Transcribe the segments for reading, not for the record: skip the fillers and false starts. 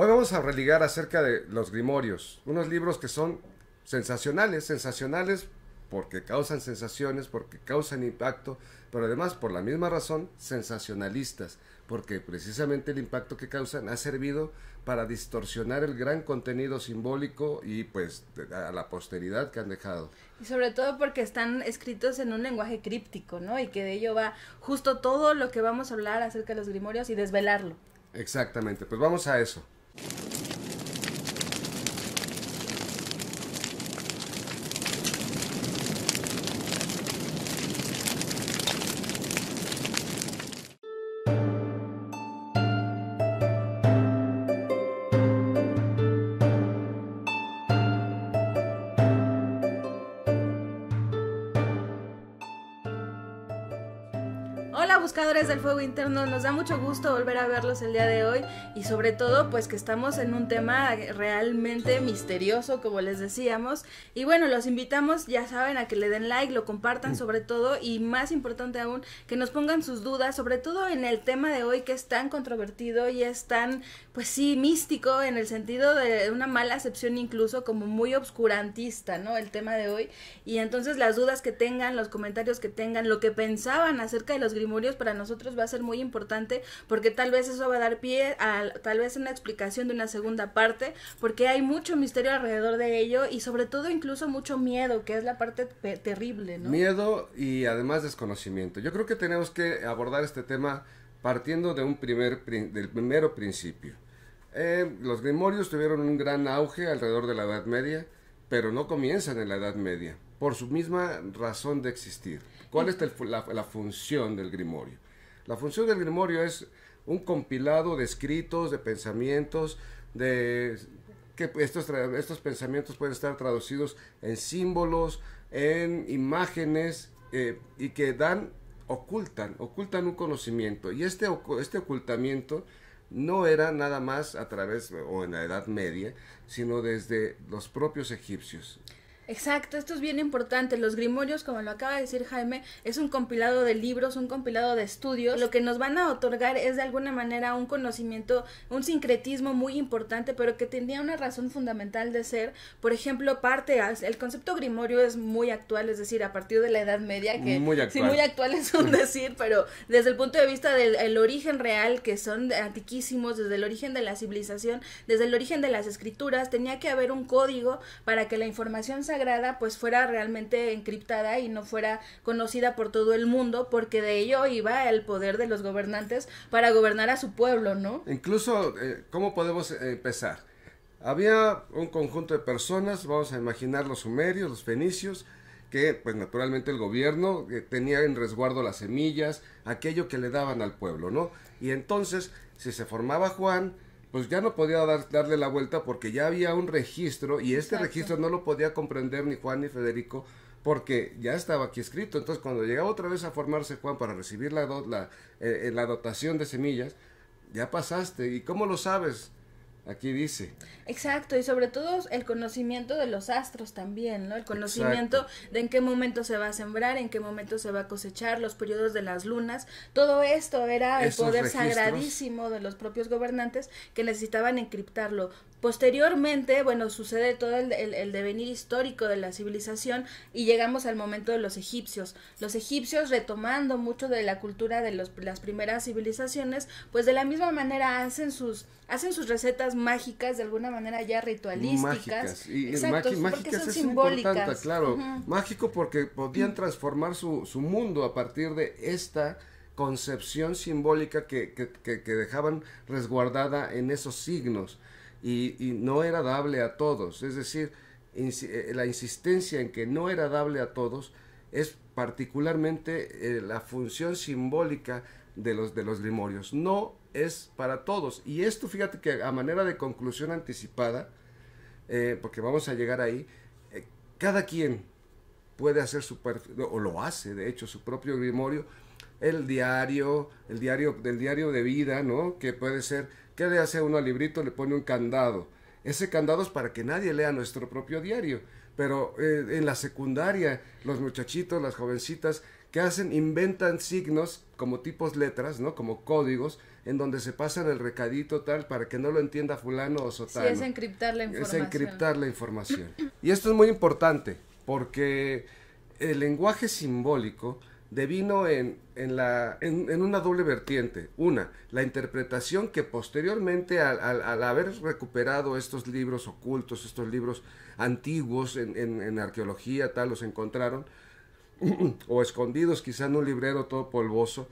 Hoy vamos a religar acerca de los grimorios, unos libros que son sensacionales porque causan sensaciones, porque causan impacto, pero además por la misma razón sensacionalistas, porque precisamente el impacto que causan ha servido para distorsionar el gran contenido simbólico y pues a la posteridad que han dejado. Y sobre todo porque están escritos en un lenguaje críptico, ¿no? Y que de ello va justo todo lo que vamos a hablar acerca de los grimorios y desvelarlo. Exactamente, pues vamos a eso. Hola buscadores del fuego interno, nos da mucho gusto volver a verlos el día de hoy y sobre todo pues que estamos en un tema realmente misterioso como les decíamos y bueno, los invitamos ya saben a que le den like, lo compartan sobre todo y más importante aún que nos pongan sus dudas sobre todo en el tema de hoy que es tan controvertido y es tan pues sí místico en el sentido de una mala acepción incluso como muy obscurantista, ¿no? El tema de hoy y entonces las dudas que tengan, los comentarios que tengan, lo que pensaban acerca de los grimorios para nosotros va a ser muy importante porque tal vez eso va a dar pie a tal vez una explicación de una segunda parte porque hay mucho misterio alrededor de ello y sobre todo incluso mucho miedo que es la parte terrible, ¿no? Miedo y además desconocimiento. Yo creo que tenemos que abordar este tema partiendo de del primero principio. Los grimorios tuvieron un gran auge alrededor de la Edad Media, pero no comienzan en la Edad Media, por su misma razón de existir. ¿Cuál es la función del grimorio? La función del grimorio es un compilado de escritos, de pensamientos, que estos pensamientos pueden estar traducidos en símbolos, en imágenes, y que ocultan un conocimiento. Y este ocultamiento no era nada más a través, o en la Edad Media, sino desde los propios egipcios. Exacto, esto es bien importante. Los grimorios, como lo acaba de decir Jaime, es un compilado de libros, un compilado de estudios. Lo que nos van a otorgar es de alguna manera un conocimiento, un sincretismo muy importante, pero que tenía una razón fundamental de ser. Por ejemplo, el concepto grimorio es muy actual, es decir, a partir de la Edad Media, que muy actual. Sí, muy actual es un decir, pero desde el punto de vista del origen real, que son antiquísimos, desde el origen de la civilización, desde el origen de las escrituras, tenía que haber un código para que la información sagrada pues fuera realmente encriptada y no fuera conocida por todo el mundo, porque de ello iba el poder de los gobernantes para gobernar a su pueblo, ¿no? Incluso, ¿cómo podemos empezar? Había un conjunto de personas, vamos a imaginar los sumerios, los fenicios, que pues naturalmente el gobierno tenía en resguardo las semillas, aquello que le daban al pueblo, ¿no? Y entonces, si se formaba Juan, pues ya no podía darle la vuelta porque ya había un registro y este registro no lo podía comprender ni Juan ni Federico porque ya estaba aquí escrito. Entonces cuando llegaba otra vez a formarse Juan para recibir la dotación de semillas, ya pasaste. ¿Y cómo lo sabes? Aquí dice. Exacto, y sobre todo el conocimiento de los astros también, ¿no? El conocimiento de en qué momento se va a sembrar, en qué momento se va a cosechar, los periodos de las lunas, todo esto era el poder sagradísimo de los propios gobernantes que necesitaban encriptarlo. Posteriormente, bueno, sucede todo el devenir histórico de la civilización y llegamos al momento de los egipcios. Los egipcios, retomando mucho de la cultura de las primeras civilizaciones, pues de la misma manera hacen sus recetas mágicas, de alguna manera ya ritualísticas. Mágicas. Y exacto, mágicas son es simbólicas. Importante, claro. Mágico porque podían transformar su mundo a partir de esta concepción simbólica que dejaban resguardada en esos signos. Y no era dable a todos, es decir, la insistencia en que no era dable a todos es particularmente la función simbólica de los grimorios, no es para todos. Y esto, fíjate que a manera de conclusión anticipada, porque vamos a llegar ahí, cada quien puede hacer o lo hace de hecho, su propio grimorio, el diario de vida, ¿no? Que puede ser, ¿qué le hace uno al librito? Le pone un candado. Ese candado es para que nadie lea nuestro propio diario. Pero en la secundaria, los muchachitos, las jovencitas, ¿qué hacen? Inventan signos como tipos letras, ¿no? Como códigos, en donde se pasan el recadito tal para que no lo entienda fulano o sotano. Sí, es encriptar la información. Es encriptar la información. Y esto es muy importante, porque el lenguaje simbólico devino en una doble vertiente. Una, la interpretación que posteriormente al haber recuperado estos libros ocultos, estos libros antiguos en arqueología, tal, los encontraron, o escondidos quizá en un librero todo polvoso,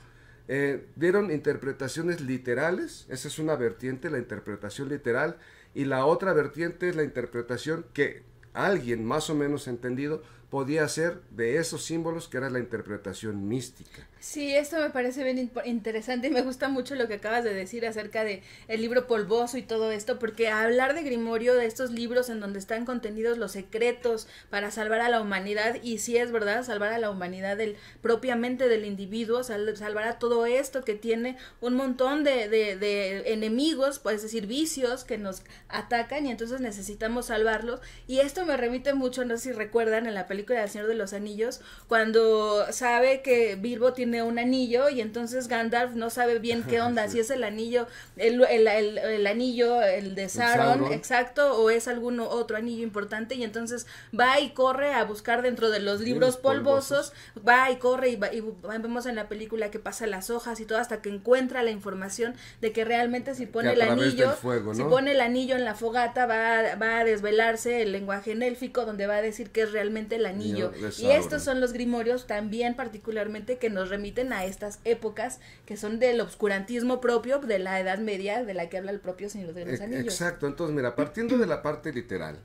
dieron interpretaciones literales. Esa es una vertiente, la interpretación literal, y la otra vertiente es la interpretación que alguien más o menos entendido podía hacer de esos símbolos, que era la interpretación mística. Sí, esto me parece bien interesante y me gusta mucho lo que acabas de decir acerca de el libro polvoso y todo esto, porque hablar de Grimorio, de estos libros en donde están contenidos los secretos para salvar a la humanidad, y sí es verdad, salvar a la humanidad propiamente del individuo, salvar a todo esto que tiene un montón de enemigos, pues decir, vicios que nos atacan, y entonces necesitamos salvarlos. Y esto me remite mucho, no sé si recuerdan, en la película del Señor de los Anillos, cuando sabe que Bilbo tiene un anillo y entonces Gandalf no sabe bien qué onda, sí. Si es el anillo, el anillo, el de Sauron, exacto, o es algún otro anillo importante, y entonces va y corre a buscar dentro de los libros polvosos, va y corre y vemos en la película que pasa las hojas y todo hasta que encuentra la información de que realmente si pone el anillo, fuego, ¿no? Si pone el anillo en la fogata va a desvelarse el lenguaje en élfico, donde va a decir que es realmente el anillo. Y estos son los grimorios también particularmente que nos remiten a estas épocas que son del obscurantismo propio de la Edad Media, de la que habla el propio Señor de los Anillos. Exacto, entonces mira, partiendo de la parte literal,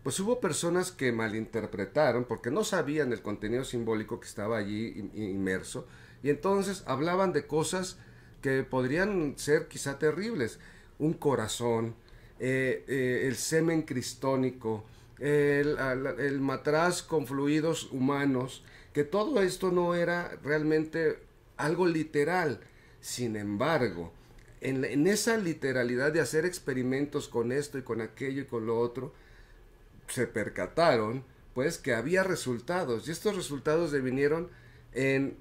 pues hubo personas que malinterpretaron porque no sabían el contenido simbólico que estaba allí inmerso, y entonces hablaban de cosas que podrían ser quizá terribles: un corazón, el semen cristónico, el matraz con fluidos humanos, que todo esto no era realmente algo literal. Sin embargo, en esa literalidad de hacer experimentos con esto y con aquello y con lo otro, se percataron pues que había resultados, y estos resultados devinieron en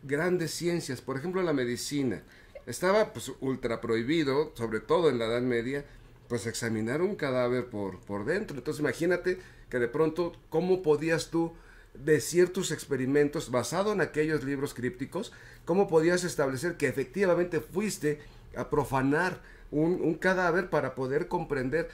grandes ciencias. Por ejemplo, la medicina estaba pues ultra prohibido, sobre todo en la Edad Media, pues examinar un cadáver por dentro. Entonces imagínate que de pronto cómo podías tú decir tus experimentos basado en aquellos libros crípticos, cómo podías establecer que efectivamente fuiste a profanar un cadáver para poder comprender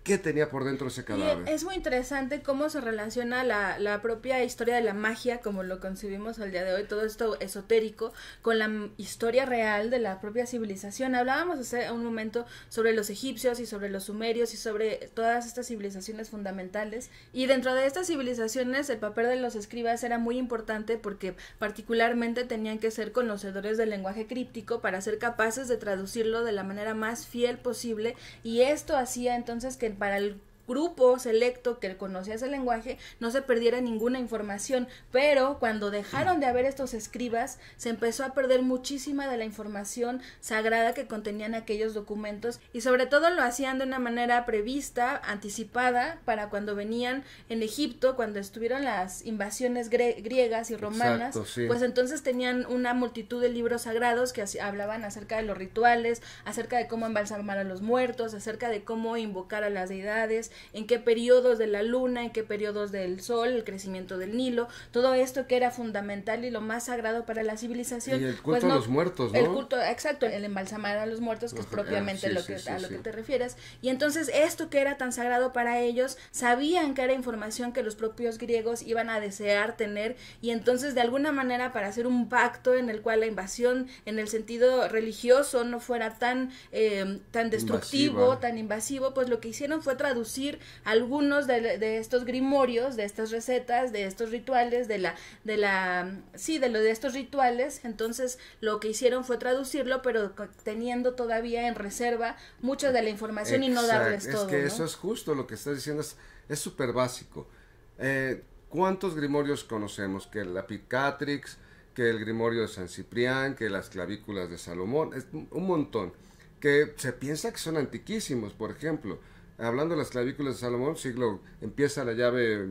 qué tenía por dentro ese cadáver. Y es muy interesante cómo se relaciona la propia historia de la magia, como lo concebimos al día de hoy, todo esto esotérico, con la historia real de la propia civilización. Hablábamos hace un momento sobre los egipcios y sobre los sumerios y sobre todas estas civilizaciones fundamentales, y dentro de estas civilizaciones el papel de los escribas era muy importante porque particularmente tenían que ser conocedores del lenguaje críptico para ser capaces de traducirlo de la manera más fiel posible, y esto hacía entonces que para el grupo selecto que conocía ese lenguaje no se perdiera ninguna información. Pero cuando dejaron de haber estos escribas, se empezó a perder muchísima de la información sagrada que contenían aquellos documentos, y sobre todo lo hacían de una manera prevista, anticipada, para cuando venían en Egipto, cuando estuvieron las invasiones griegas y romanas. Exacto, sí. Pues entonces tenían una multitud de libros sagrados que hablaban acerca de los rituales, acerca de cómo embalsamar a los muertos, acerca de cómo invocar a las deidades, en qué periodos de la luna, en qué periodos del sol, el crecimiento del Nilo, todo esto que era fundamental y lo más sagrado para la civilización. Y el culto a los muertos, ¿no? El culto, exacto, el embalsamar a los muertos, que es propiamente a lo que te refieres. Y entonces esto que era tan sagrado para ellos, sabían que era información que los propios griegos iban a desear tener, y entonces de alguna manera, para hacer un pacto en el cual la invasión en el sentido religioso no fuera tan destructivo, tan invasivo, pues lo que hicieron fue traducir algunos de estos grimorios, de estas recetas, de estos rituales, de estos rituales. Entonces lo que hicieron fue traducirlo, pero teniendo todavía en reserva mucha de la información. Exacto. Y no darles todo. Es que eso es justo lo que estás diciendo, es súper básico. ¿Cuántos grimorios conocemos? Que la Picatrix, que el grimorio de San Ciprián, que las clavículas de Salomón, es un montón, que se piensa que son antiquísimos. Por ejemplo, hablando de las clavículas de Salomón, empieza la llave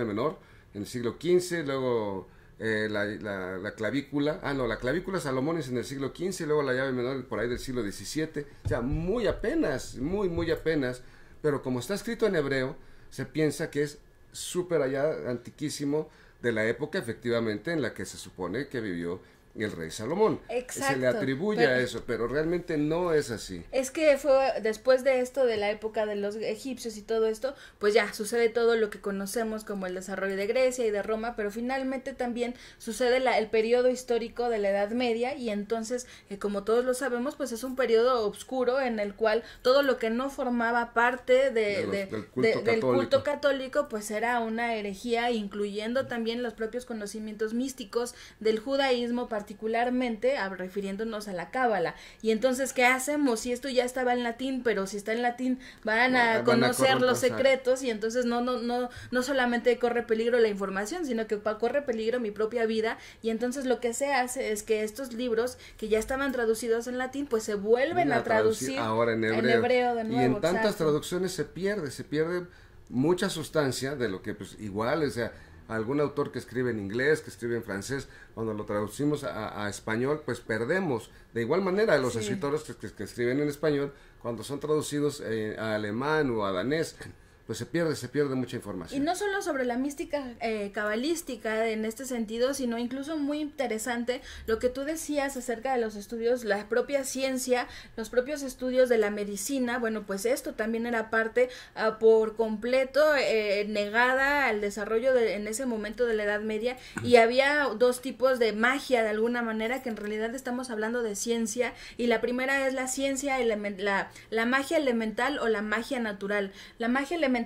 menor en el siglo XV, luego la clavícula, la clavícula Salomónis en el siglo XV, y luego la llave menor por ahí del siglo XVII, o sea, muy apenas, muy apenas, pero como está escrito en hebreo, se piensa que es súper allá antiquísimo, de la época efectivamente en la que se supone que vivió el rey Salomón. Exacto, se le atribuye a eso, pero realmente no es así. Es que fue después de esto, de la época de los egipcios y todo esto, pues ya sucede todo lo que conocemos como el desarrollo de Grecia y de Roma, pero finalmente también sucede el periodo histórico de la Edad Media, y entonces, como todos lo sabemos, pues es un periodo oscuro en el cual todo lo que no formaba parte del culto católico, pues era una herejía, incluyendo también los propios conocimientos místicos del judaísmo, particularmente refiriéndonos a la cábala. Y entonces, ¿qué hacemos? Si esto ya estaba en latín, pero si está en latín van a conocer los secretos, y entonces no solamente corre peligro la información, sino que corre peligro mi propia vida. Y entonces lo que se hace es que estos libros que ya estaban traducidos en latín, pues se vuelven a traducir ahora en hebreo de nuevo. Y en tantas traducciones se pierde mucha sustancia de lo que pues igual, o sea, algún autor que escribe en inglés, que escribe en francés, cuando lo traducimos a español, pues perdemos. De igual manera, los escritores que escriben en español, cuando son traducidos a alemán o a danés, pues se pierde mucha información. Y no solo sobre la mística cabalística en este sentido, sino incluso muy interesante lo que tú decías acerca de los estudios, la propia ciencia, los propios estudios de la medicina. Bueno, pues esto también era parte por completo negada al desarrollo en ese momento de la Edad Media, y había dos tipos de magia de alguna manera, que en realidad estamos hablando de ciencia, y la primera es la ciencia, la magia elemental o la magia natural. La magia elemental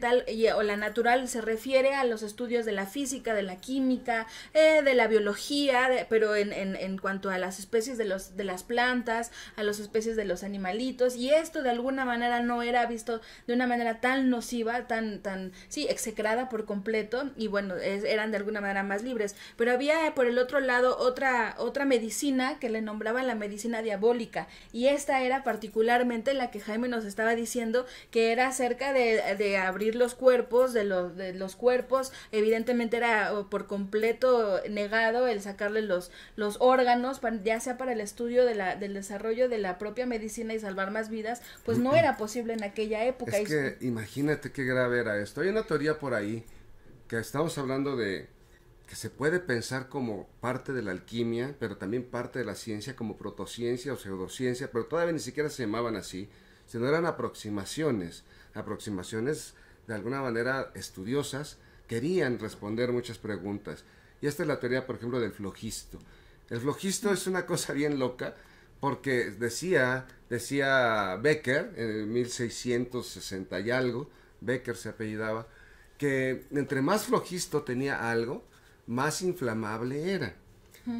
o la natural se refiere a los estudios de la física, de la química, de la biología, pero en cuanto a las especies de las plantas, a las especies de los animalitos, y esto de alguna manera no era visto de una manera tan nociva, tan execrada por completo, y bueno, eran de alguna manera más libres. Pero había por el otro lado otra medicina que le nombraban la medicina diabólica, y esta era particularmente la que Jaime nos estaba diciendo, que era acerca de abrir los cuerpos de los cuerpos. Evidentemente era por completo negado el sacarle los órganos, ya sea para el estudio del desarrollo de la propia medicina y salvar más vidas, pues no era posible en aquella época. Es que imagínate qué grave era esto. Hay una teoría por ahí que estamos hablando de que se puede pensar como parte de la alquimia, pero también parte de la ciencia, como protociencia o pseudociencia, pero todavía ni siquiera se llamaban así, sino eran aproximaciones de alguna manera estudiosas, querían responder muchas preguntas. Y esta es la teoría, por ejemplo, del flogisto. El flogisto es una cosa bien loca, porque decía Becker, en 1660 y algo, Becker se apellidaba, que entre más flogisto tenía algo, más inflamable era.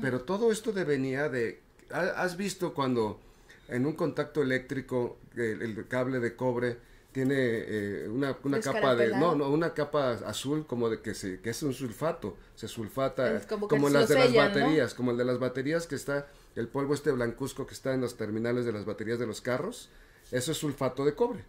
Pero todo esto devenía de... ¿Has visto cuando en un contacto eléctrico el cable de cobre tiene una capa una capa azul, como de que es un sulfato, se sulfata, como las de las baterías, ¿no? Como el de las baterías, que está el polvo blancuzco que está en los terminales de las baterías de los carros, eso es sulfato de cobre,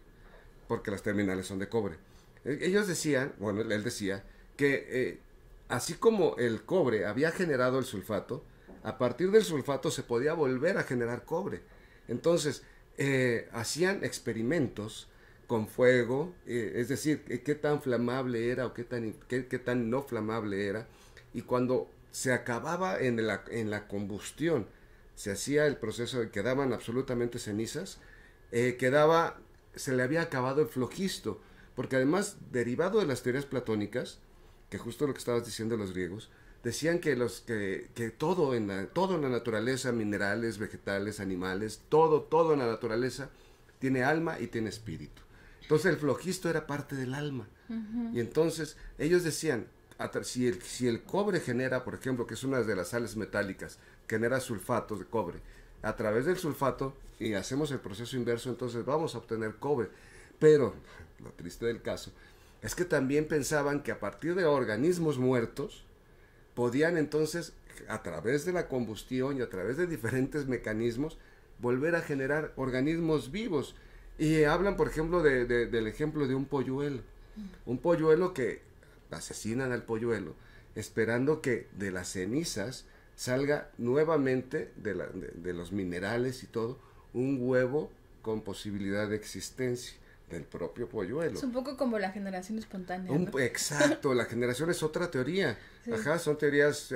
porque las terminales son de cobre. Ellos decían, él decía, que así como el cobre había generado el sulfato, a partir del sulfato se podía volver a generar cobre. Entonces, hacían experimentos con fuego, es decir, qué tan flamable era o qué tan no flamable era, y cuando se acababa en la combustión, se hacía el proceso de quedaban absolutamente cenizas, se le había acabado el flogisto, porque además, derivado de las teorías platónicas, que justo lo que estabas diciendo de los griegos, decían que todo en la naturaleza, minerales, vegetales, animales, todo en la naturaleza tiene alma y tiene espíritu. Entonces el flogisto era parte del alma. Y entonces ellos decían, si el cobre genera, por ejemplo, que es una de las sales metálicas, genera sulfatos de cobre, a través del sulfato, y hacemos el proceso inverso, entonces vamos a obtener cobre. Pero lo triste del caso es que también pensaban que a partir de organismos muertos podían entonces, a través de la combustión y a través de diferentes mecanismos, volver a generar organismos vivos. Y hablan, por ejemplo, del ejemplo de un polluelo. Un polluelo que asesinan al polluelo esperando que de las cenizas salga nuevamente de los minerales y todo, un huevo con posibilidad de existencia del propio polluelo. Es un poco como la generación espontánea, ¿no? Exacto, la generación es otra teoría. Sí. Ajá, son teorías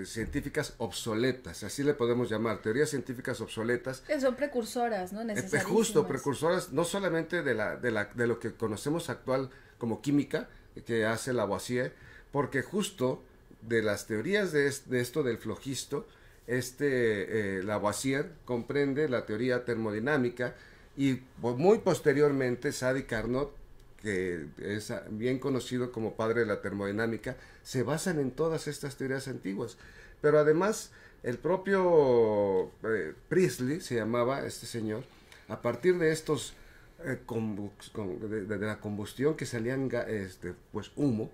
científicas obsoletas, así le podemos llamar, teorías científicas obsoletas. Que son precursoras, ¿no? Necesariísimas. Justo, precursoras, no solamente de lo que conocemos actual como química, que hace Lavoisier, porque justo de las teorías de esto del flogisto, Lavoisier comprende la teoría termodinámica y muy posteriormente Sadi Carnot, que es bien conocido como padre de la termodinámica, se basan en todas estas teorías antiguas. Pero además, el propio Priestley, se llamaba este señor, a partir de estos, de la combustión que salían pues humo,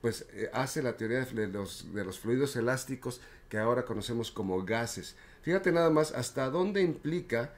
pues hace la teoría de los fluidos elásticos que ahora conocemos como gases. Fíjate nada más hasta dónde implica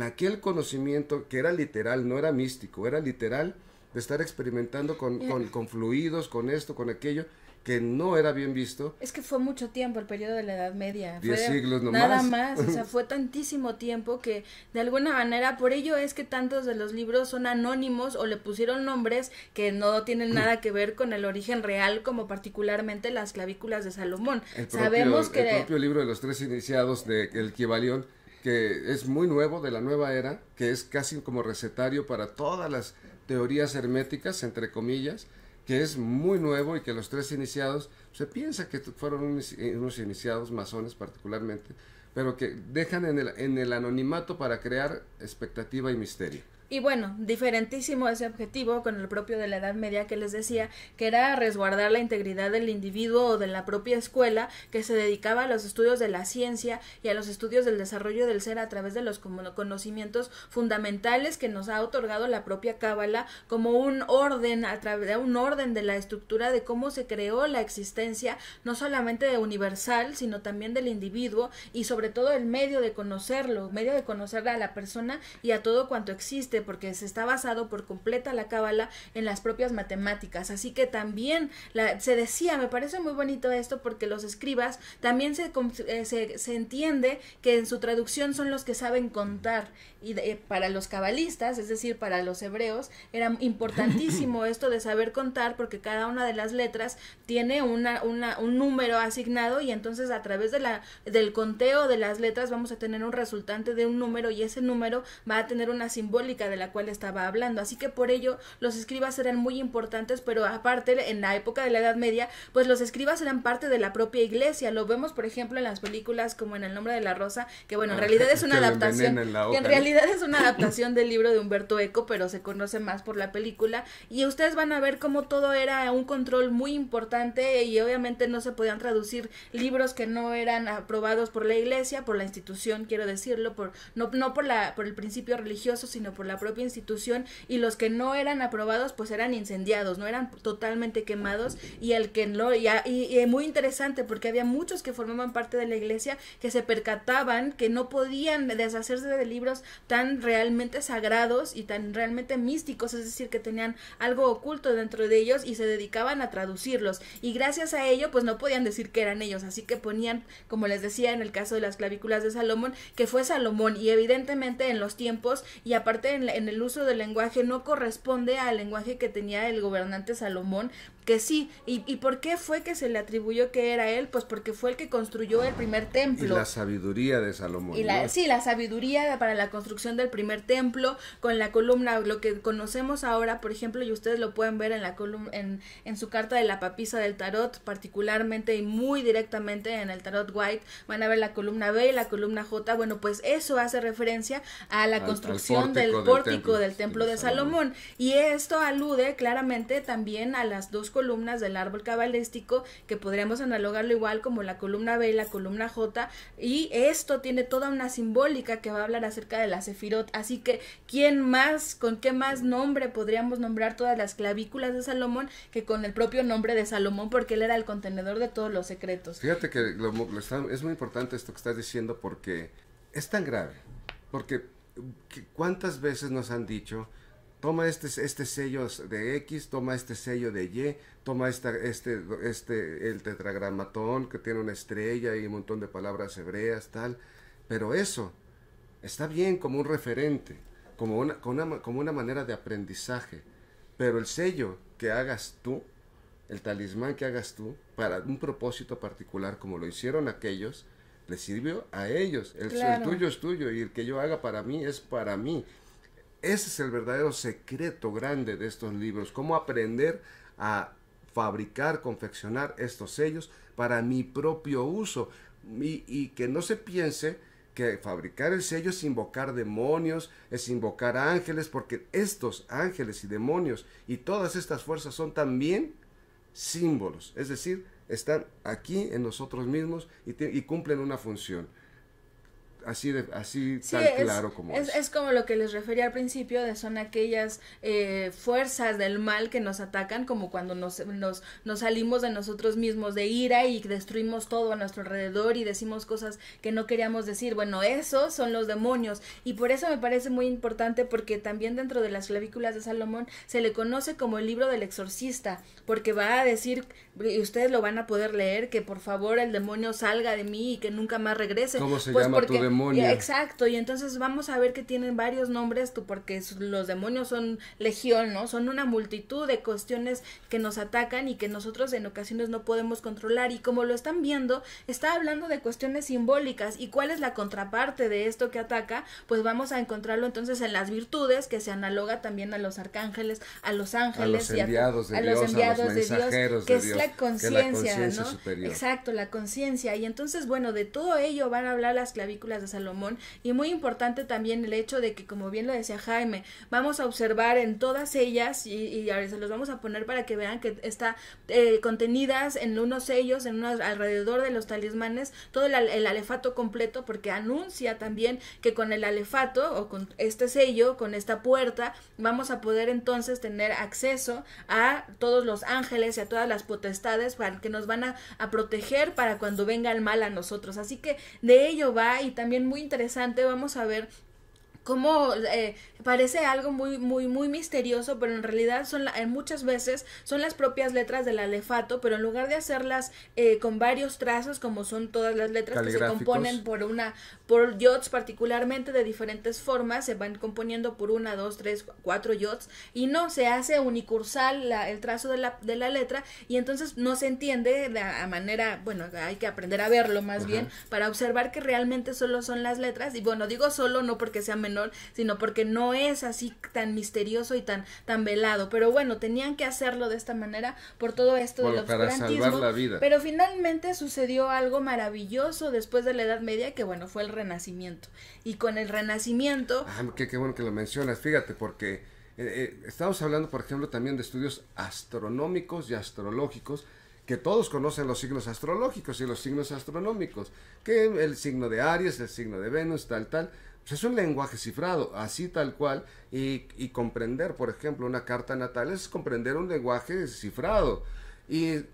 aquel conocimiento que era literal, no era místico, era literal de estar experimentando con fluidos, con esto, con aquello, que no era bien visto. Es que fue mucho tiempo el periodo de la Edad Media. 10 siglos nomás. Nada más, o sea, fue tantísimo tiempo que de alguna manera, por ello es que tantos de los libros son anónimos o le pusieron nombres que no tienen nada que ver con el origen real, como particularmente las clavículas de Salomón. El propio libro de los 3 iniciados de El Kybalión, que es muy nuevo, de la nueva era, que es casi como recetario para todas las teorías herméticas, entre comillas, que es muy nuevo y que los 3 iniciados, se piensa que fueron unos iniciados masones particularmente, pero que dejan en el anonimato para crear expectativa y misterio. Y bueno, diferentísimo ese objetivo con el propio de la Edad Media que les decía, que era resguardar la integridad del individuo o de la propia escuela que se dedicaba a los estudios de la ciencia y a los estudios del desarrollo del ser a través de los conocimientos fundamentales que nos ha otorgado la propia Cábala como un orden, a través de un orden de la estructura de cómo se creó la existencia, no solamente de universal, sino también del individuo y sobre todo el medio de conocerlo, medio de conocer a la persona y a todo cuanto existe, porque se está basado por completa la Cábala en las propias matemáticas, así que también se decía, me parece muy bonito esto, porque los escribas también se entiende que en su traducción son los que saben contar, y para los cabalistas, es decir, para los hebreos, era importantísimo esto de saber contar, porque cada una de las letras tiene un número asignado, y entonces a través del conteo de las letras vamos a tener un resultante de un número, y ese número va a tener una simbólica de la cual estaba hablando, así que por ello los escribas eran muy importantes, pero aparte en la época de la Edad Media, pues los escribas eran parte de la propia iglesia, lo vemos por ejemplo en las películas como en El Nombre de la Rosa, que bueno, en realidad es una adaptación, que en realidad es una adaptación del libro de Humberto Eco, pero se conoce más por la película, y ustedes van a ver cómo todo era un control muy importante, y obviamente no se podían traducir libros que no eran aprobados por la iglesia, por la institución, quiero decirlo, no por el principio religioso, sino por la propia institución, y los que no eran aprobados pues eran incendiados, no eran totalmente quemados, y el que no, y muy interesante porque había muchos que formaban parte de la iglesia que se percataban que no podían deshacerse de libros tan realmente sagrados y tan realmente místicos, es decir, que tenían algo oculto dentro de ellos, y se dedicaban a traducirlos, y gracias a ello pues no podían decir que eran ellos, así que ponían, como les decía en el caso de las clavículas de Salomón, que fue Salomón, y evidentemente en los tiempos y aparte en el uso del lenguaje no corresponde al lenguaje que tenía el gobernante Salomón, que sí, y ¿por qué fue que se le atribuyó que era él? Pues porque fue el que construyó el primer templo. Y la sabiduría de Salomón. Y sí, la sabiduría para la construcción del primer templo, con la columna, lo que conocemos ahora, por ejemplo, y ustedes lo pueden ver en la columna, en su carta de la papisa del tarot, particularmente y muy directamente en el tarot White, van a ver la columna B y la columna J, bueno, pues eso hace referencia a la construcción del pórtico del templo de Salomón, y esto alude claramente también a las dos columnas del árbol cabalístico, que podríamos analogarlo igual como la columna B y la columna J, y esto tiene toda una simbólica que va a hablar acerca de la Sefirot, así que ¿quién más, con qué más nombre podríamos nombrar todas las clavículas de Salomón que con el propio nombre de Salomón, porque él era el contenedor de todos los secretos? Fíjate que es muy importante esto que estás diciendo, porque es tan grave, porque ¿cuántas veces nos han dicho toma este sello de X, toma este sello de Y, toma el tetragramatón que tiene una estrella y un montón de palabras hebreas, tal, pero eso está bien como un referente, como una manera de aprendizaje, pero el sello que hagas tú, el talismán que hagas tú, para un propósito particular, como lo hicieron aquellos, le sirvió a ellos. El tuyo es tuyo y el que yo haga para mí es para mí. Ese es el verdadero secreto grande de estos libros, cómo aprender a fabricar, confeccionar estos sellos para mi propio uso, y que no se piense que fabricar el sello es invocar demonios, es invocar ángeles, porque estos ángeles y demonios y todas estas fuerzas son también símbolos, es decir, están aquí en nosotros mismos y cumplen una función. Así sí, tan claro como es como lo que les refería al principio, son aquellas fuerzas del mal que nos atacan, como cuando nos salimos de nosotros mismos de ira y destruimos todo a nuestro alrededor y decimos cosas que no queríamos decir. Bueno, esos son los demonios, y por eso me parece muy importante, porque también dentro de las clavículas de Salomón se le conoce como el libro del exorcista, porque va a decir, y ustedes lo van a poder leer, que por favor el demonio salga de mí y que nunca más regrese. ¿Cómo se llama tu demonio? Exacto, y entonces vamos a ver que tienen varios nombres, porque los demonios son legión, ¿no? Son una multitud de cuestiones que nos atacan y que nosotros en ocasiones no podemos controlar, y como lo están viendo, está hablando de cuestiones simbólicas. ¿Y cuál es la contraparte de esto que ataca? Pues vamos a encontrarlo entonces en las virtudes, que se analoga también a los arcángeles, a los ángeles, a los enviados de Dios, a los mensajeros que de es Dios, la conciencia, ¿no? Superior. Exacto, la conciencia. Y entonces, bueno, de todo ello van a hablar las clavículas de Salomón, y muy importante también el hecho de que, como bien lo decía Jaime, vamos a observar en todas ellas, y ahora se los vamos a poner para que vean que está contenidas en unos sellos, alrededor de los talismanes, todo el alefato completo, porque anuncia también que con el alefato o con este sello, con esta puerta, vamos a poder entonces tener acceso a todos los ángeles y a todas las potestades para que nos van a proteger para cuando venga el mal a nosotros. Así que de ello va, y también muy interesante, vamos a ver cómo parece algo muy misterioso, pero en realidad muchas veces son las propias letras del alefato, pero en lugar de hacerlas con varios trazos, como son todas las letras que se componen por yods, particularmente de diferentes formas, se van componiendo por 1, 2, 3, 4 yods, y no, se hace unicursal el trazo de la letra, y entonces no se entiende de manera, bueno, hay que aprender a verlo más bien, para observar que realmente solo son las letras. Y bueno, digo solo no porque sea menor, sino porque no es así tan misterioso y tan velado, pero bueno, tenían que hacerlo de esta manera por todo esto del obscurantismo, para salvar la vida. Pero finalmente sucedió algo maravilloso después de la Edad Media, que bueno, fue el Renacimiento, y con el Renacimiento... Qué bueno que lo mencionas, fíjate, porque estamos hablando, por ejemplo, también de estudios astronómicos y astrológicos, que todos conocen los signos astrológicos y los signos astronómicos, que el signo de Aries, el signo de Venus, tal, pues es un lenguaje cifrado, así tal cual, y comprender, por ejemplo, una carta natal es comprender un lenguaje cifrado. ¿Y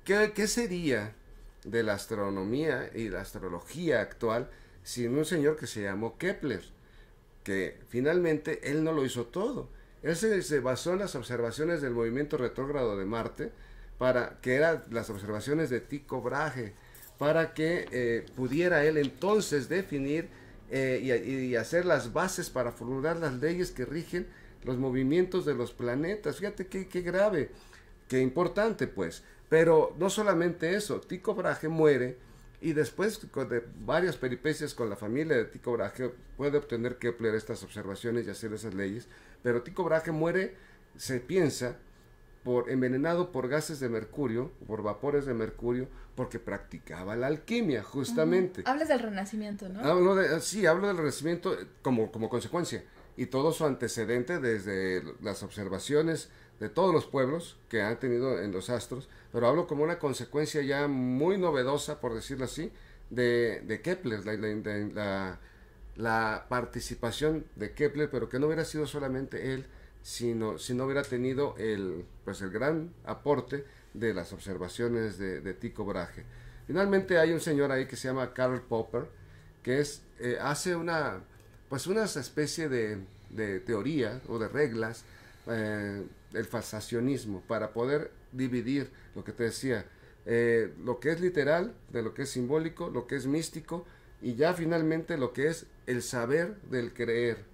qué sería de la astronomía y la astrología actual sin un señor que se llamó Kepler? Que finalmente él no lo hizo todo. Él se basó en las observaciones del movimiento retrógrado de Marte, que eran las observaciones de Tycho Brahe, para que pudiera él entonces definir y hacer las bases para formular las leyes que rigen los movimientos de los planetas. Fíjate qué grave, qué importante, pues. Pero no solamente eso, Tycho Brahe muere, y después de varias peripecias con la familia de Tycho Brahe puede obtener Kepler estas observaciones y hacer esas leyes, pero Tycho Brahe muere, se piensa, envenenado por gases de mercurio, por vapores de mercurio, porque practicaba la alquimia, justamente. Hablas del Renacimiento, ¿no? Hablo del Renacimiento como consecuencia, y todo su antecedente desde las observaciones de todos los pueblos que han tenido en los astros, pero hablo como una consecuencia ya muy novedosa, por decirlo así, de Kepler, la participación de Kepler, pero que no hubiera sido solamente él, si no hubiera tenido el gran aporte de las observaciones de Tycho Brahe. Finalmente hay un señor ahí que se llama Karl Popper, que hace una especie de de teoría o de reglas, el falsacionismo, para poder dividir lo que te decía, lo que es literal de lo que es simbólico, lo que es místico, y ya finalmente lo que es el saber del creer.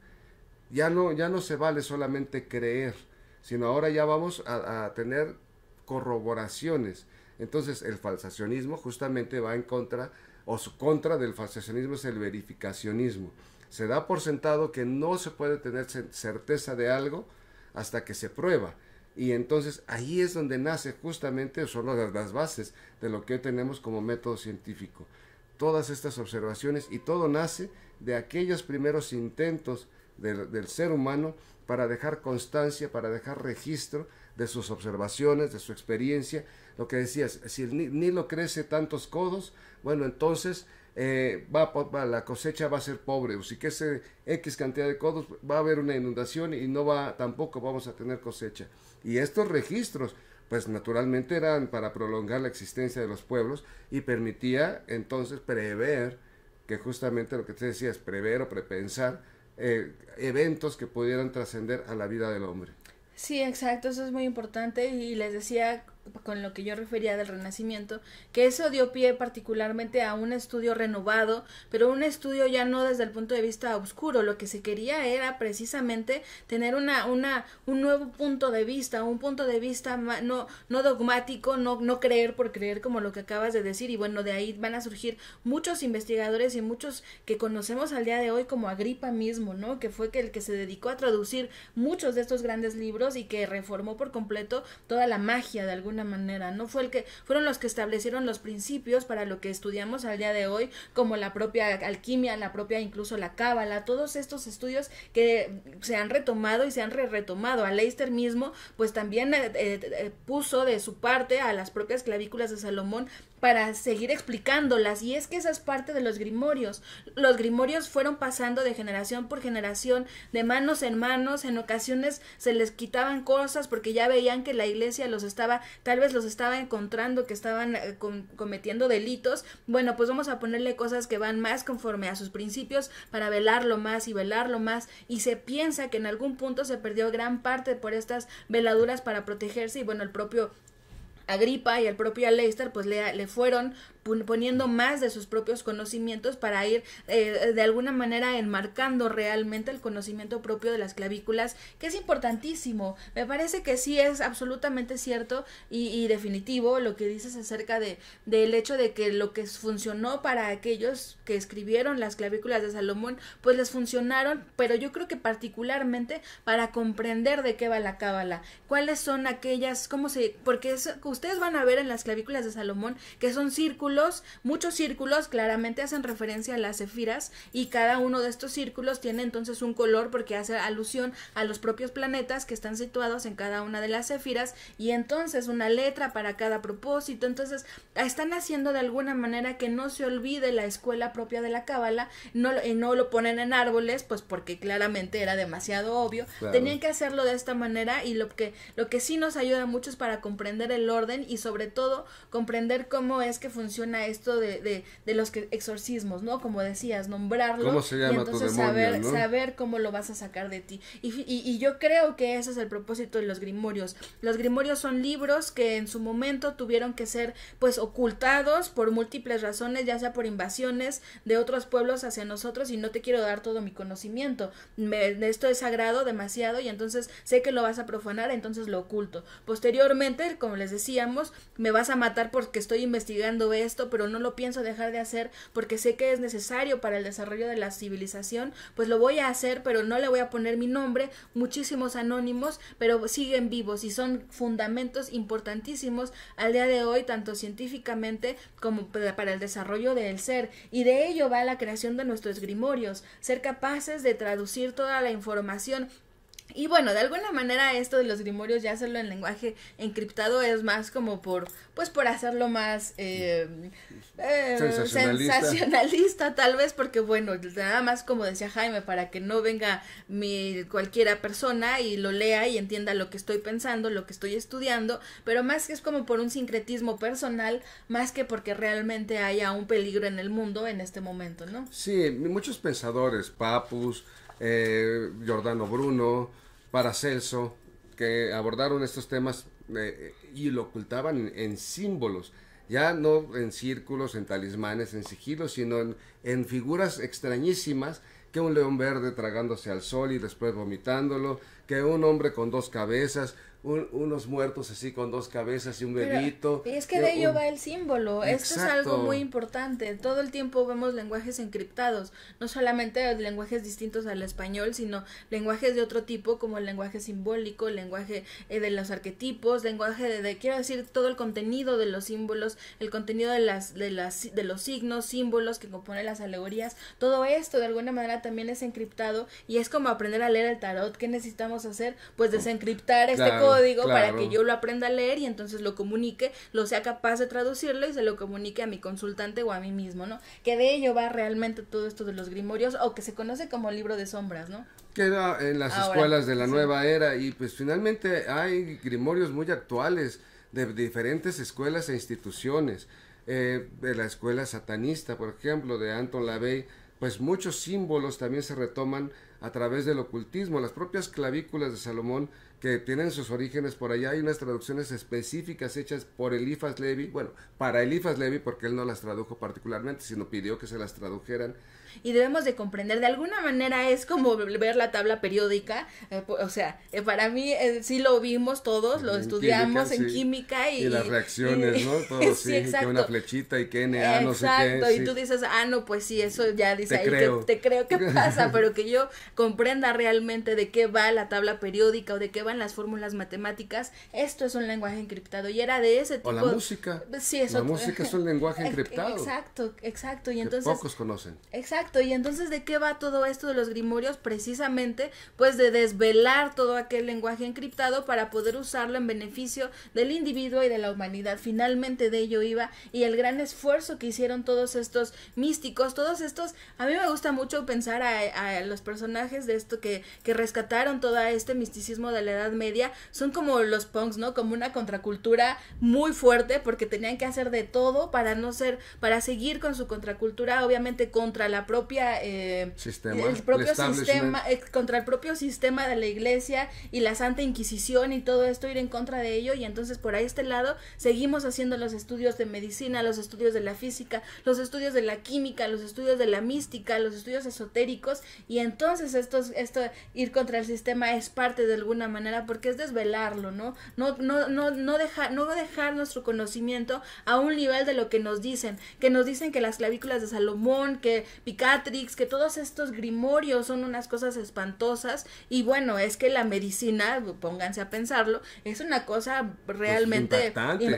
Ya no se vale solamente creer, sino ahora ya vamos a tener corroboraciones. Entonces el falsacionismo justamente va en contra, o su contra del falsacionismo es el verificacionismo. Se da por sentado que no se puede tener certeza de algo hasta que se prueba. Y entonces ahí es donde nace justamente, son las bases de lo que hoy tenemos como método científico. Todas estas observaciones, y todo nace de aquellos primeros intentos del ser humano para dejar constancia, para dejar registro de sus observaciones, de su experiencia. Lo que decías, si el Nilo crece tantos codos, bueno, entonces la cosecha va a ser pobre, o si crece X cantidad de codos, va a haber una inundación y tampoco vamos a tener cosecha. Y estos registros, pues naturalmente eran para prolongar la existencia de los pueblos, y permitía entonces prever, que justamente lo que te decía es prever o prepensar eventos que pudieran trascender a la vida del hombre. Sí, exacto, eso es muy importante, y les decía con lo que yo refería del Renacimiento, que eso dio pie particularmente a un estudio renovado, pero un estudio ya no desde el punto de vista oscuro. Lo que se quería era precisamente tener un nuevo punto de vista, un punto de vista no dogmático, no creer por creer, como lo que acabas de decir. Y bueno, de ahí van a surgir muchos investigadores y muchos que conocemos al día de hoy, como Agripa mismo, ¿no? Que fue el que se dedicó a traducir muchos de estos grandes libros y que reformó por completo toda la magia de alguna manera, ¿no? Fueron los que establecieron los principios para lo que estudiamos al día de hoy, como la propia alquimia, la propia incluso la cábala, todos estos estudios que se han retomado y se han retomado. Aleister mismo pues también puso de su parte a las propias clavículas de Salomón para seguir explicándolas, y es que esa es parte de los grimorios. Los grimorios fueron pasando de generación por generación, de manos, en ocasiones se les quitaban cosas porque ya veían que la iglesia tal vez los estaba encontrando que estaban cometiendo delitos. Bueno, pues vamos a ponerle cosas que van más conforme a sus principios para velarlo más, y se piensa que en algún punto se perdió gran parte por estas veladuras para protegerse, y bueno, el propio Agripa y el propio Aleister pues le fueron poniendo más de sus propios conocimientos para ir de alguna manera enmarcando realmente el conocimiento propio de las clavículas, que es importantísimo. Me parece que sí es absolutamente cierto y definitivo lo que dices acerca del hecho de que lo que funcionó para aquellos que escribieron las clavículas de Salomón, pues les funcionaron, pero yo creo que particularmente para comprender de qué va la cábala, cuáles son aquellas, porque ustedes van a ver en las clavículas de Salomón que son círculos, muchos círculos, claramente hacen referencia a las sefiras, y cada uno de estos círculos tiene entonces un color porque hace alusión a los propios planetas que están situados en cada una de las sefiras, y entonces una letra para cada propósito. Entonces están haciendo de alguna manera que no se olvide la escuela propia de la cábala, no lo ponen en árboles pues porque claramente era demasiado obvio. Claro. Tenían que hacerlo de esta manera, y lo que sí nos ayuda mucho es para comprender el orden y sobre todo comprender cómo es que funciona esto de los exorcismos, ¿no? Como decías, nombrarlo, ¿cómo se llama, y entonces tu demonio, saber cómo lo vas a sacar de ti. Y yo creo que ese es el propósito de los grimorios. Los grimorios son libros que en su momento tuvieron que ser pues ocultados por múltiples razones, ya sea por invasiones de otros pueblos hacia nosotros, y no te quiero dar todo mi conocimiento. Esto es sagrado demasiado, y entonces sé que lo vas a profanar, entonces lo oculto. Posteriormente, como les decíamos, me vas a matar porque estoy investigando esto, pero no lo pienso dejar de hacer porque sé que es necesario para el desarrollo de la civilización, pues lo voy a hacer, pero no le voy a poner mi nombre. Muchísimos anónimos, pero siguen vivos y son fundamentos importantísimos al día de hoy, tanto científicamente como para el desarrollo del ser, y de ello va la creación de nuestros grimorios, ser capaces de traducir toda la información. Y bueno, de alguna manera esto de los grimorios, ya hacerlo en lenguaje encriptado, es más como por hacerlo más sensacionalista tal vez, porque bueno, nada más como decía Jaime, para que no venga cualquiera persona y lo lea y entienda lo que estoy pensando, lo que estoy estudiando, pero más que es como por un sincretismo personal, más que porque realmente haya un peligro en el mundo en este momento, ¿no? Sí, muchos pensadores, Papus, Giordano Bruno, Paracelso, que abordaron estos temas y lo ocultaban en símbolos, ya no en círculos, en talismanes, en sigilos, sino en figuras extrañísimas, que un león verde tragándose al sol y después vomitándolo, que un hombre con dos cabezas, unos muertos así con dos cabezas y un bebito. Y es que de ello va el símbolo. Esto es algo muy importante. Todo el tiempo vemos lenguajes encriptados, no solamente lenguajes distintos al español, sino lenguajes de otro tipo, como el lenguaje simbólico, el lenguaje de los arquetipos, lenguaje quiero decir, todo el contenido de los símbolos, el contenido de los signos, símbolos que componen las alegorías. Todo esto de alguna manera también es encriptado, y es como aprender a leer el tarot. ¿Qué necesitamos hacer? Pues desencriptar este código para que yo lo aprenda a leer y entonces lo comunique, lo sea capaz de traducirlo y se lo comunique a mi consultante o a mí mismo, ¿no? Que de ello va realmente todo esto de los grimorios, o que se conoce como libro de sombras, ¿no? Queda en las escuelas de la nueva era, y pues finalmente hay grimorios muy actuales de diferentes escuelas e instituciones, de la escuela satanista, por ejemplo, de Anton LaVey. Pues muchos símbolos también se retoman a través del ocultismo, las propias clavículas de Salomón, que tienen sus orígenes por allá. Hay unas traducciones específicas hechas por Eliphas Levi, bueno, para Eliphas Levi, porque él no las tradujo particularmente, sino pidió que se las tradujeran. Y debemos de comprender, de alguna manera es como ver la tabla periódica, o sea, para mí sí lo vimos todos, lo estudiamos en química y las reacciones, ¿no? Todo sí, que una flechita y que NA, no sé qué. Exacto, y tú dices, no, pues sí, eso ya dice ahí, te creo que pasa, pero que yo comprenda realmente de qué va la tabla periódica o de qué van las fórmulas matemáticas. Esto es un lenguaje encriptado, y era de ese tipo. O la música. Sí, eso. La música es un lenguaje encriptado. Exacto, y entonces. Que pocos conocen. Exacto, y entonces ¿de qué va todo esto de los grimorios? Precisamente pues de desvelar todo aquel lenguaje encriptado para poder usarlo en beneficio del individuo y de la humanidad. Finalmente de ello iba, y el gran esfuerzo que hicieron todos estos místicos, todos estos, a mí me gusta mucho pensar a los personajes de esto que rescataron todo este misticismo de la Edad Media, son como los punks, ¿no? Como una contracultura muy fuerte, porque tenían que hacer de todo para seguir con su contracultura, obviamente contra la propia contra el propio sistema de la iglesia y la Santa Inquisición y todo esto, ir en contra de ello. Y entonces por ahí este lado seguimos haciendo los estudios de medicina, los estudios de la física, los estudios de la química, los estudios de la mística, los estudios esotéricos, y entonces esto ir contra el sistema es parte de alguna manera, porque es desvelarlo, no dejar nuestro conocimiento a un nivel de lo que nos dicen que las clavículas de Salomón, que Picatrix, que todos estos grimorios son unas cosas espantosas. Y bueno, es que la medicina, pónganse a pensarlo, es una cosa realmente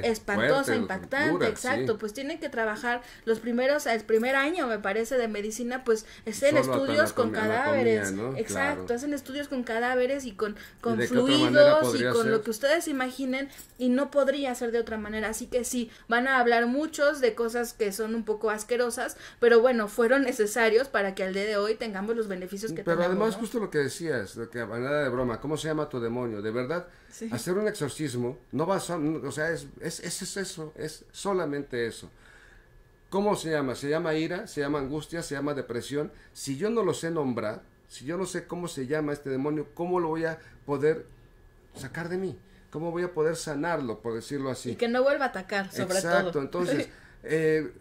espantosa, impactante, exacto, sí. Pues tienen que trabajar el primer año, me parece, de medicina, pues es en estudios con cadáveres, ¿no? Exacto, claro. Hacen estudios con cadáveres y con fluidos y con lo que ustedes imaginen, y no podría ser de otra manera. Así que sí, van a hablar muchos de cosas que son un poco asquerosas, pero bueno, fueron necesarios para que al día de hoy tengamos los beneficios que tenemos. Pero además, ¿no? Justo lo que decías, lo que a manera de broma, ¿cómo se llama tu demonio? De verdad, sí. Hacer un exorcismo no va a, o sea, es eso, es solamente eso. ¿Cómo se llama? Se llama ira, se llama angustia, se llama depresión. Si yo no lo sé nombrar, si yo no sé cómo se llama este demonio, ¿cómo lo voy a poder sacar de mí? ¿Cómo voy a poder sanarlo, por decirlo así? Y que no vuelva a atacar, sobre todo. Exacto, entonces,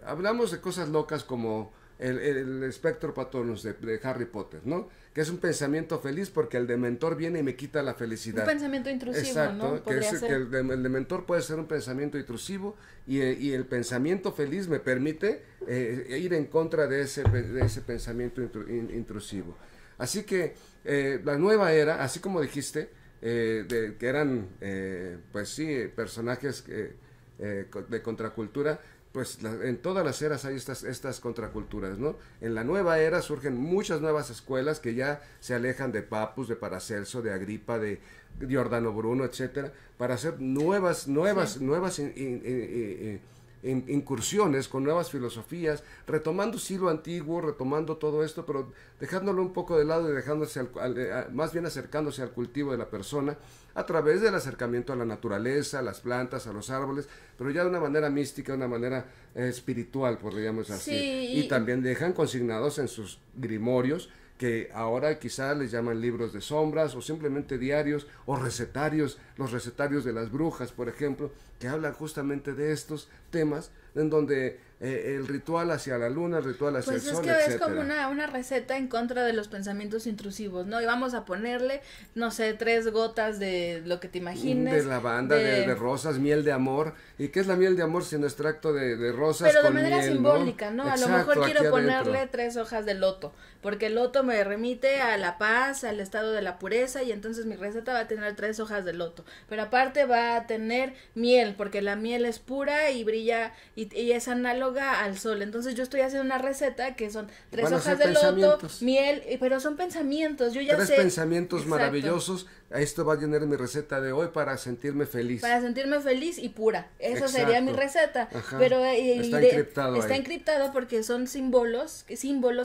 hablamos de cosas locas como el Spectro Patronus de Harry Potter, ¿no? Que es un pensamiento feliz porque el dementor viene y me quita la felicidad. Un pensamiento intrusivo, exacto, ¿no? Que el dementor puede ser un pensamiento intrusivo, y el pensamiento feliz me permite ir en contra de ese pensamiento intrusivo. Así que la nueva era, así como dijiste, que eran, pues sí, personajes de contracultura, pues en todas las eras hay estas contraculturas, ¿no? En la nueva era surgen muchas nuevas escuelas que ya se alejan de Papus, de Paracelso, de Agripa, de Giordano Bruno, etcétera, para hacer nuevas incursiones con nuevas filosofías, retomando sí lo antiguo, retomando todo esto, pero dejándolo un poco de lado y dejándose más bien acercándose al cultivo de la persona a través del acercamiento a la naturaleza, a las plantas, a los árboles, pero ya de una manera mística, de una manera espiritual, podríamos así. Sí, y también dejan consignados en sus grimorios que ahora quizá les llaman libros de sombras o simplemente diarios o recetarios, los recetarios de las brujas, por ejemplo, que hablan justamente de estos temas en donde el ritual hacia la luna, el ritual hacia el sol, Pues es que etcétera. es como una receta en contra de los pensamientos intrusivos, ¿no? Y vamos a ponerle, no sé, 3 gotas de lo que te imagines. De lavanda, de rosas, miel de amor. ¿Y qué es la miel de amor sino extracto de rosas pero de con manera miel, simbólica, ¿no? Exacto, a lo mejor quiero aquí ponerle adentro. 3 hojas de loto, porque el loto me remite a la paz, al estado de la pureza, y entonces mi receta va a tener 3 hojas de loto. Pero aparte va a tener miel, porque la miel es pura y brilla y es análoga al sol. Entonces yo estoy haciendo una receta que son 3 Van a hojas ser de loto, pensamientos. miel, pero son pensamientos, yo ya 3 sé. pensamientos Exacto. maravillosos. Esto va a llenar mi receta de hoy para sentirme feliz. Para sentirme feliz y pura. Eso Exacto. sería mi receta. Ajá. Pero Está encriptado está ahí. encriptado porque son símbolos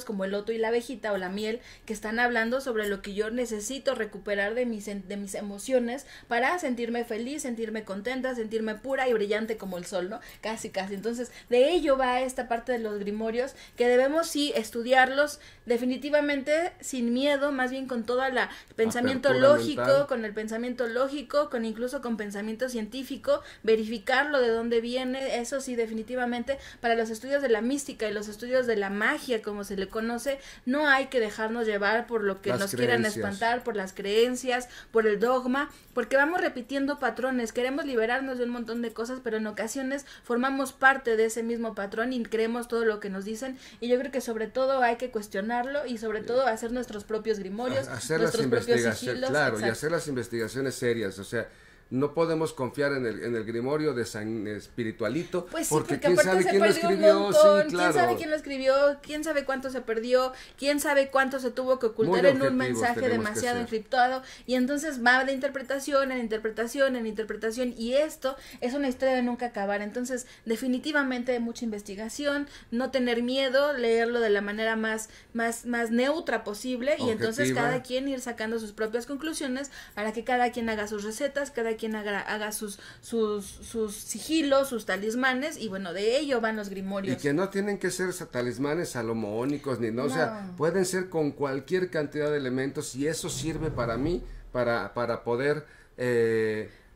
como el loto y la abejita o la miel, que están hablando sobre lo que yo necesito recuperar de mis emociones para sentirme feliz, sentirme contenta, sentirme pura y brillante como el sol, ¿no? Casi, casi. Entonces, de ello va esta parte de los grimorios, que debemos sí estudiarlos definitivamente sin miedo, más bien con toda la pensamiento Apertura lógico, mental. con el pensamiento lógico, con incluso con pensamiento científico, verificarlo de dónde viene, eso sí, definitivamente, para los estudios de la mística y los estudios de la magia, como se le conoce, no hay que dejarnos llevar por lo que Las nos quieran creencias. espantar, por las creencias, por el dogma, porque vamos repitiendo patrones, queremos liberarnos de un montón de cosas, pero en ocasiones formamos parte de ese mismo patrón y creemos todo lo que nos dicen, y yo creo que sobre todo hay que cuestionarlo y sobre todo hacer nuestros propios grimorios, Hacer las nuestros propios investigaciones, sigilos, claro, y exacto. hacer las investigaciones serias, o sea, no podemos confiar en el grimorio de San Espiritualito, Pues sí, porque porque quién aparte sabe se quién lo perdió un escribió, montón, sí, claro. quién sabe quién lo escribió, quién sabe cuánto se perdió, quién sabe cuánto se tuvo que ocultar Muy en un objetivos mensaje tenemos que demasiado ser. encriptado, y entonces va de interpretación en interpretación en interpretación, y esto es una historia de nunca acabar. Entonces definitivamente hay mucha investigación, no tener miedo, leerlo de la manera más neutra posible, y entonces Objetiva. cada quien ir sacando sus propias conclusiones para que cada quien haga sus recetas, cada quien haga sus sigilos, sus talismanes, y bueno, de ello van los Y grimorios. que no tienen que ser talismanes salomónicos ni no, o sea, No. pueden ser con cualquier cantidad de elementos y eso sirve para mí, para poder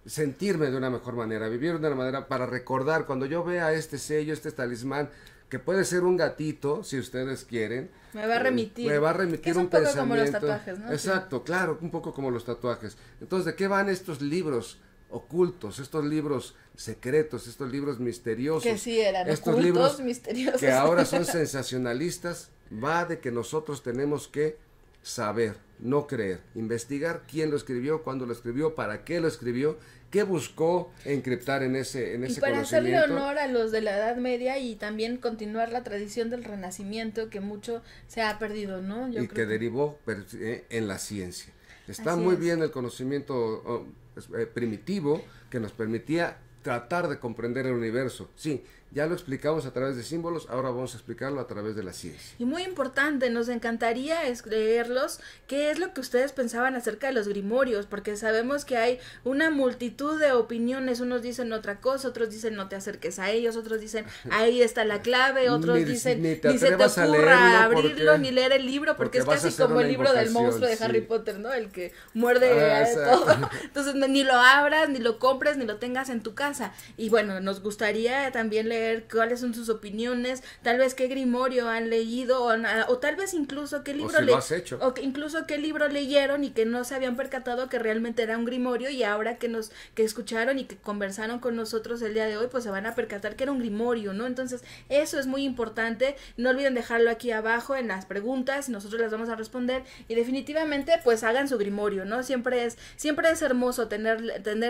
sentirme de una mejor manera, vivir de una manera, para recordar cuando yo vea este sello, este talismán, que puede ser un gatito, si ustedes quieren. Me va a remitir. Me va a Que remitir es un un poco pensamiento. como los tatuajes, ¿no? Exacto, claro, un poco como los tatuajes. Entonces, ¿de qué van estos libros ocultos, estos libros secretos, estos libros misteriosos? Que sí eran estos ocultos, libros misteriosos. que ahora son sensacionalistas. Va de que nosotros tenemos que saber, no creer, investigar quién lo escribió, cuándo lo escribió, para qué lo escribió, qué buscó encriptar en ese Y para hacerle conocimiento. honor a los de la Edad Media y también continuar la tradición del Renacimiento, que mucho se ha perdido, ¿no? Yo Y creo que derivó en la ciencia. Está Así muy es. bien el conocimiento primitivo que nos permitía tratar de comprender el universo. Sí, ya lo explicamos a través de símbolos, ahora vamos a explicarlo a través de la ciencia. Y muy importante, nos encantaría leerlos, qué es lo que ustedes pensaban acerca de los grimorios, porque sabemos que hay una multitud de opiniones, unos dicen otra cosa, otros dicen no te acerques a ellos, otros dicen ahí está la clave, otros dicen ni te ni se te atrevas a ocurra leerlo abrirlo porque- ni leer el libro, porque es vas a casi hacer como el una libro del invocación, monstruo de Harry sí. Potter, ¿no? El que muerde Exacto. todo. Entonces ni lo abras, ni lo compres, ni lo tengas en tu casa. Y bueno, nos gustaría también leer cuáles son sus opiniones, tal vez qué grimorio han leído, o tal vez incluso qué libro si lo has hecho. o que incluso qué libro leyeron y que no se habían percatado que realmente era un grimorio, y ahora que escucharon y que conversaron con nosotros el día de hoy, pues se van a percatar que era un grimorio, ¿no? Entonces, eso es muy importante. No olviden dejarlo aquí abajo en las preguntas y nosotros las vamos a responder, y definitivamente pues hagan su grimorio, ¿no? Siempre es hermoso tener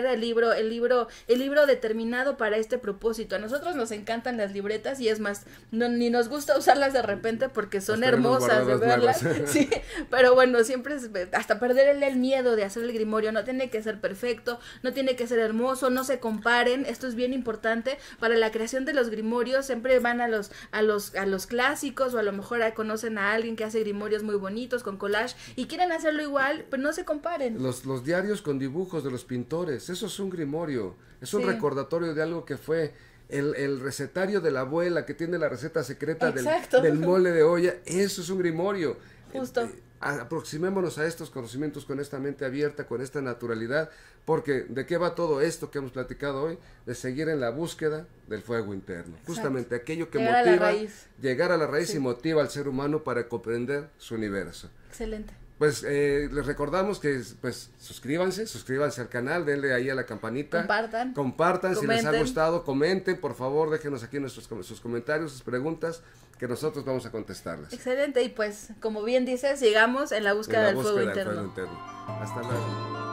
el libro determinado para este propósito. A nosotros nos encantan las libretas, y es más, ni nos gusta usarlas de repente porque son Las tenemos hermosas de guardadas verlas. Sí, pero bueno, siempre es hasta perder el miedo de hacer el grimorio. No tiene que ser perfecto, no tiene que ser hermoso, no se comparen. Esto es bien importante para la creación de los grimorios. Siempre van a los clásicos, o a lo mejor conocen a alguien que hace grimorios muy bonitos con collage y quieren hacerlo igual, pues no se comparen. Los diarios con dibujos de los pintores, eso es un grimorio, es un Sí. recordatorio de algo que fue el recetario de la abuela que tiene la receta secreta Exacto. del mole de olla, eso es un grimorio. Justo. aproximémonos a estos conocimientos con esta mente abierta, con esta naturalidad, porque ¿de qué va todo esto que hemos platicado hoy? De seguir en la búsqueda del fuego interno. Exacto. Justamente aquello que motiva, llegar a la raíz y motiva al ser humano para comprender su universo. Excelente. Pues les recordamos que pues suscríbanse al canal, denle ahí a la campanita. Compartan si les ha gustado, comenten, por favor, déjenos aquí sus comentarios, sus preguntas, que nosotros vamos a contestarlas. Excelente, y pues como bien dices, sigamos en la búsqueda del fuego interno. Hasta luego.